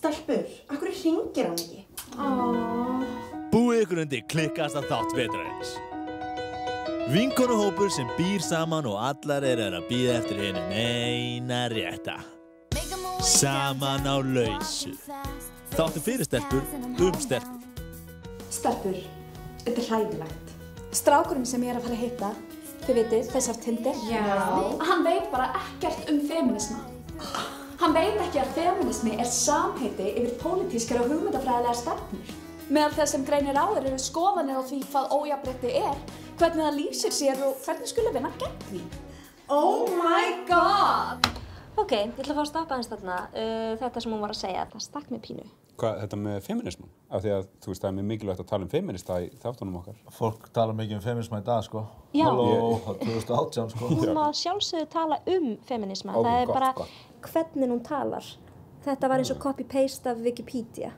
Stelpur, af hverju hringir hann ekki? Búið ykkur undir klikkasta þátt vetrarins. Vinkonuhópur sem býr saman og allar að bíða eftir hinum eina rétta. Saman á lausu. Þáttur fyrir stelpur, stelpur. Stelpur, þetta hræðilegt. Strákurinn sem ég að fara að hitta, þið vitið, þessar Tinder. Já. Hann veit bara ekkert feminisma. Hann veit ekki að feminismi samheiti yfir pólitískar og hugmyndafræðilegar stefnur. Meðal þess sem greinir á eru skoðanir á því hvað ójafnrétti hvernig það lýsir sér og hvernig skuli vinna gegn því. Oh my god! Ok, ég ætla að fá að stoppa aðeins þarna. Þetta sem hún var að segja, það stakk mig pínu. Hvað, þetta með feminisman? Af því að, þú veist, það mjög mikilvægt að tala feminista í þáttunum okkar. Fólk tala mikið feminisma í dag, sko. Já. Halló, 2018, sko. Hún má sjálfsögðu tala feminisma. Það bara hvernig hún talar. Þetta var eins og copy-paste af Wikipedia.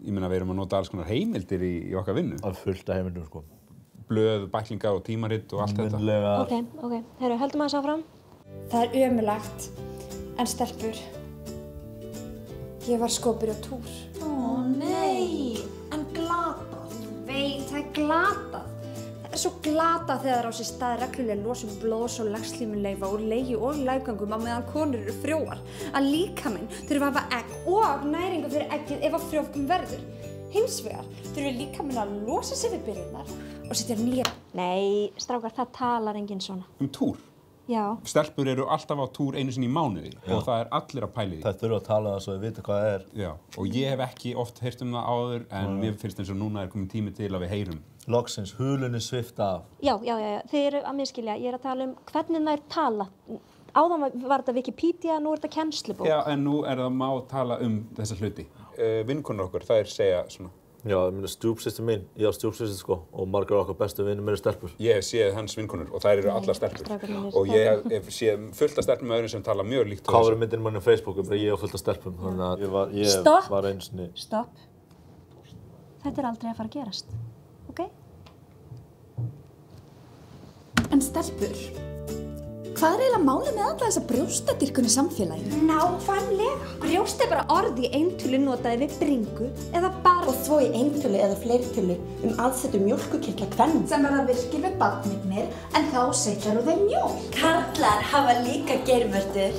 Ég meina, við erum að nota alls konar heimildir í okkar vinnu. Það fullt af heimildum, sko. Blöð, bæklingar og tímaritt og allt þetta. Ok. Heyrðu, höldum aðeins áfram. Það ömurlegt. En stelpur, ég var skopur á túr. Ó nei, en glatað. Veit, það glatað. Það svo glatað þegar á sér stað reglulega losun blóðs og lagslímuleifa úr legi og læggöngum á meðan konur eru frjóar. Að líkaminn þurfa að hafa egg og næringu fyrir eggið ef að frjóvgun verður. Hins vegar þurfa líkaminn að losa sig við byrjurnar og setja nýja. Nei, strákar, það talar enginn svona. Túr? Já. Stelpur eru alltaf á túr einu sinni í mánuði og það allir að pæli því. Það þurfa að tala það svo þau vita hvað það er. Já, og ég hef ekki oft heyrt það áður en mér finnst eins og núna komin tími til að við heyrum. Loksins, hulunni svipta af. Já. Þið eru að miskilja. Ég að tala hvernig þær tala. Áðan var þetta Wikipedia, nú þetta kennslubók. Já, en nú það má tala þessa hluti. Vinkonur okkar, þær segja svona. Já, stjúpsystir mín, ég á stjúpsystir sko og margar okkar bestu vinnir eru stelpur. Ég hef séð hans vinkonur og þær eru allar stelpur. Og ég hef séð fullt af stelpum með öðrum sem tala mjög líkt. Covermyndin mann á Facebook bara ég á fullt af stelpum, þannig að ég var einu sinni. Stopp. Þetta aldrei að fara að gerast, ok? En stelpur, hvað eiginlega málið með alla þessa brjóstadýrkun í samfélaginu? Nákvæmlega. Brjóst bara orð í eintölu notaði við bringu eða bara Og þó í eintölu eða fleirtölu aðsetu mjólkurkirtla kvenna. Sem verða virkir við barnignir en þá setjar þeim mjólk. Karlar hafa líka geirvörtur,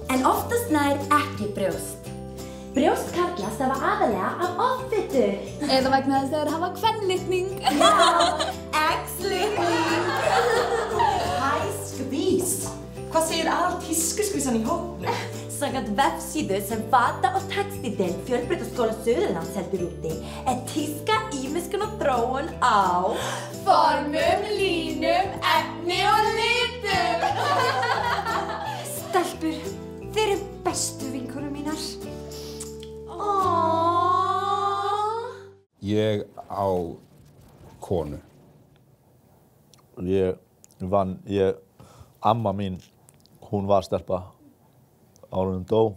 en oftast nær ekki brjóst. Brjóst karla stafa aðallega af offitu. Eða vegna þess að þeir hafa kvenlitning. Já, ex-litning. Hæ, skvís. Hvað segir aðal tískuskvísan í hópnum? Samkvæmt vefsíðu sem Vata- og textíldeild Fjölbrautaskóla Suðurlands heldur úti tíska, ýmiskun og þróun á formum, línum, efni og litum. Stelpur, þeir eru bestu vinkonur mínar. Ég á konu. Amma mín, hún var stelpa. Áður en hún dó,